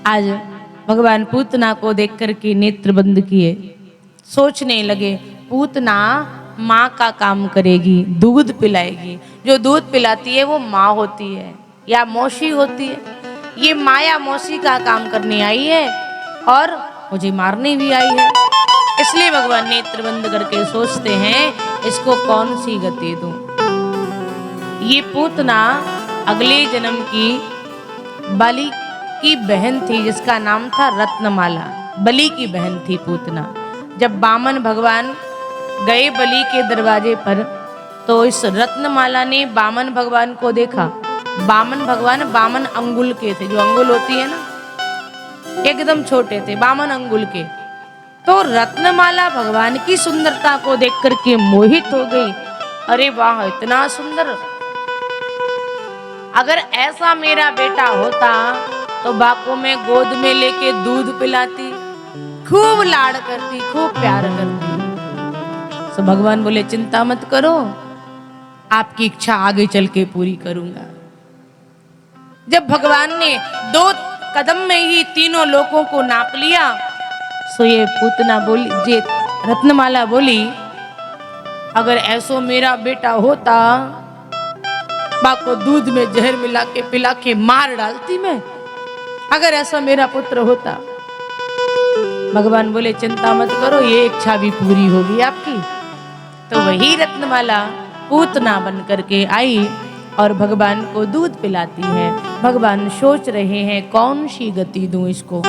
आज भगवान पूतना को देख करके नेत्र बंद किए, सोचने लगे पूतना माँ का काम करेगी, दूध पिलाएगी। जो दूध पिलाती है वो माँ होती है या मौसी होती है। ये माया मौसी का काम करने आई है और मुझे मारने भी आई है। इसलिए भगवान नेत्र बंद करके सोचते हैं इसको कौन सी गति दूं। ये पूतना अगले जन्म की बलि की बहन थी जिसका नाम था रत्नमाला। बलि की बहन थी पूतना। जब वामन भगवान गए बलि के दरवाजे पर तो इस रत्नमाला ने वामन भगवान को देखा। वामन भगवान वामन अंगुल के थे, जो अंगुल होती है ना, एकदम छोटे थे, वामन अंगुल के। तो रत्नमाला भगवान की सुंदरता को देख करके मोहित हो गई। अरे वाह, इतना सुंदर! अगर ऐसा मेरा बेटा होता तो बाको में गोद में लेके दूध पिलाती, खूब लाड़ करती, खूब प्यार करती। तो भगवान बोले चिंता मत करो, आपकी इच्छा आगे चल के पूरी करूंगा। जब भगवान ने 2 कदम में ही तीनों लोकों को नाप लिया, सो ये पूतना बोली, जे रत्नमाला बोली, अगर ऐसो मेरा बेटा होता बाको दूध में जहर मिला के पिला के मार डालती मैं, अगर ऐसा मेरा पुत्र होता। भगवान बोले चिंता मत करो, ये इच्छा भी पूरी होगी आपकी। तो वही रत्नमाला पूतना बन करके आई और भगवान को दूध पिलाती है। भगवान सोच रहे हैं कौन सी गति दूं इसको,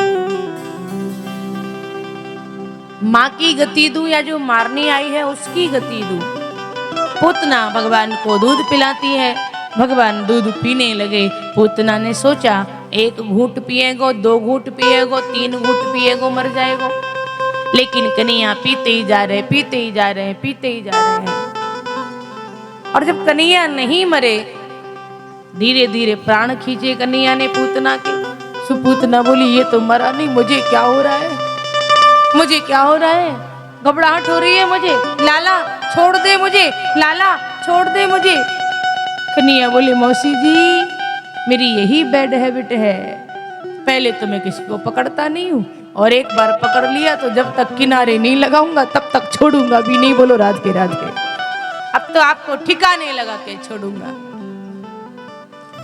माँ की गति दूं या जो मारने आई है उसकी गति दूं। पूतना भगवान को दूध पिलाती है, भगवान दूध पीने लगे। पूतना ने सोचा 1 घूंट पिएगो, 2 घूंट पिएगो, 3 घूंट पिएगो, मर जाएगो। लेकिन कन्हैया पीते ही जा रहे, पीते ही जा रहे, पीते ही जा रहे हैं। और जब कन्हैया नहीं मरे, धीरे धीरे प्राण खींचे कन्हैया ने पूतना के। सुपूतना बोली ये तो मरा नहीं, मुझे क्या हो रहा है, मुझे क्या हो रहा है, घबराहट हो रही है मुझे, लाला छोड़ दे मुझे, लाला छोड़ दे मुझे। कन्हैया बोले मौसी जी, मेरी यही बैड हैबिट है, पहले तो मैं किसी को पकड़ता नहीं हूँ और एक बार पकड़ लिया तो जब तक किनारे नहीं लगाऊंगा तब तक छोड़ूंगा भी नहीं। बोलो राधे राधे। अब तो आपको ठिकाने लगा के छोड़ूंगा।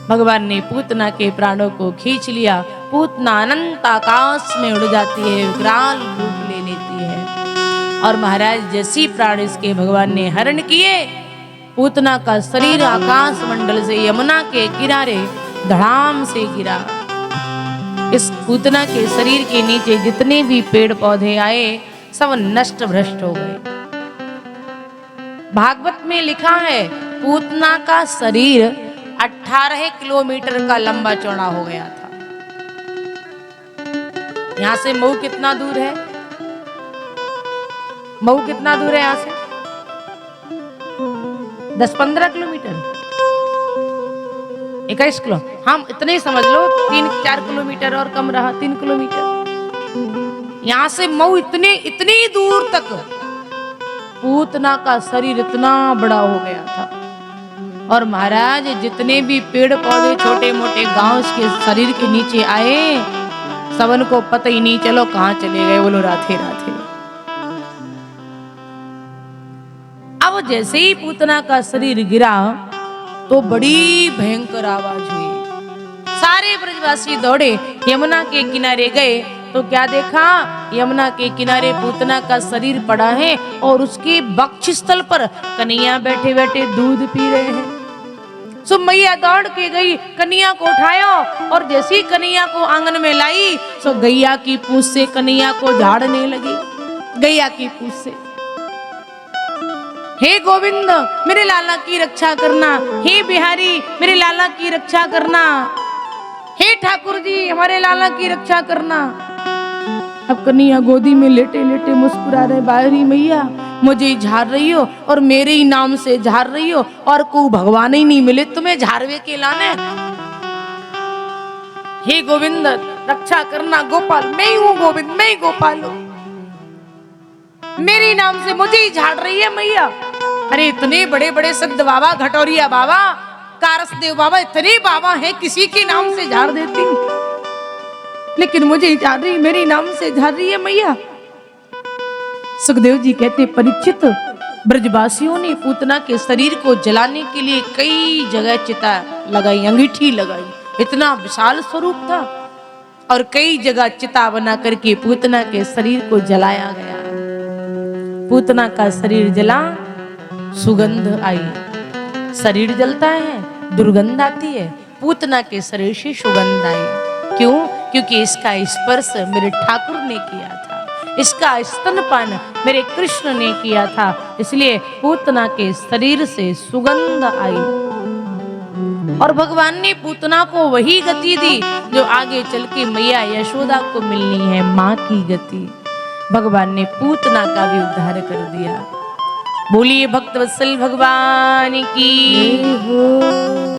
भगवान ने पूतना के प्राणों को खींच लिया। पूतना अनंत आकाश में उड़ जाती है, विकराल रूप ले लेती है। और महाराज जैसी प्राण इसके भगवान ने हरण किए, पूतना का शरीर आकाश मंडल से यमुना के किनारे धड़ाम से गिरा। इस पूतना के शरीर के नीचे जितने भी पेड़ पौधे आए सब नष्ट भ्रष्ट हो गए। भागवत में लिखा है पूतना का शरीर 18 किलोमीटर का लंबा चौड़ा हो गया था। यहां से मऊ कितना दूर है? मऊ कितना दूर है यहां से? 10-15 किलोमीटर, 21 किलो, हम इतने समझ लो, 3-4 किलोमीटर और कम रहा, 3 किलोमीटर। यहां से मऊ इतनी दूर तक पूतना का शरीर इतना बड़ा हो गया था। और महाराज जितने भी पेड़ पौधे छोटे मोटे गांव के शरीर के नीचे आए, सबन को पता ही नहीं चलो कहां चले गए। बोलो राधे राधे। अब जैसे ही पूतना का शरीर गिरा तो बड़ी भयंकर आवाज हुई। सारे ब्रजवासी दौड़े, यमुना के किनारे गए तो क्या देखा, यमुना के किनारे पूतना का शरीर पड़ा है और उसके वक्षस्थल पर कन्हैया बैठे बैठे दूध पी रहे हैं। सो मैया दौड़ के गई, कन्हैया को उठाया और जैसे ही कन्हैया को आंगन में लाई सो गैया की पूंछ से कन्हैया को झाड़ने लगी। गैया की पूंछ से, हे गोविंद मेरे लाला की रक्षा करना, हे बिहारी मेरे लाला की रक्षा करना, हे ठाकुर जी हमारे लाला की रक्षा करना। अब कन्हैया गोदी में लेटे लेटे मुस्कुरा रहे, बाहरी मैया मुझे ही झाड़ रही हो और मेरे ही नाम से झाड़ रही हो और को भगवान ही नहीं मिले तुम्हें झाड़वे के लाने। हे गोविंद रक्षा करना, गोपाल मैं ही हूँ, गोविंद मैं ही गोपाल हूँ, मेरे नाम से मुझे ही झाड़ रही है मैया। अरे इतने बड़े बड़े संत बाबा, घटोरिया बाबा, कारसदेव बाबा, इतने बाबा हैं, किसी के नाम से झाड़ देती। लेकिन मुझे झाड़ रही, मेरी नाम से झाड़ रही है मैया। सुखदेव जी कहते परीक्षित, ब्रजवासियों ने पूतना के शरीर को जलाने के लिए कई जगह चिता लगाई, अंगीठी लगाई, इतना विशाल स्वरूप था। और कई जगह चिता बना करके पूतना के शरीर को जलाया गया। पूतना का शरीर जला, सुगंध आई। शरीर जलता है, दुर्गंध आती है। पूतना के शरीर से सुगंध आई। क्यों? क्योंकि इसका स्पर्श मेरे ठाकुर ने किया था, इसका स्तनपान मेरे कृष्ण ने किया था, इसलिए पूतना के शरीर से सुगंध आई। और भगवान ने पूतना को वही गति दी जो आगे चल के मैया यशोदा को मिलनी है, माँ की गति। भगवान ने पूतना का भी उद्धार कर दिया। बोलिए भक्तवत्सल भगवान की।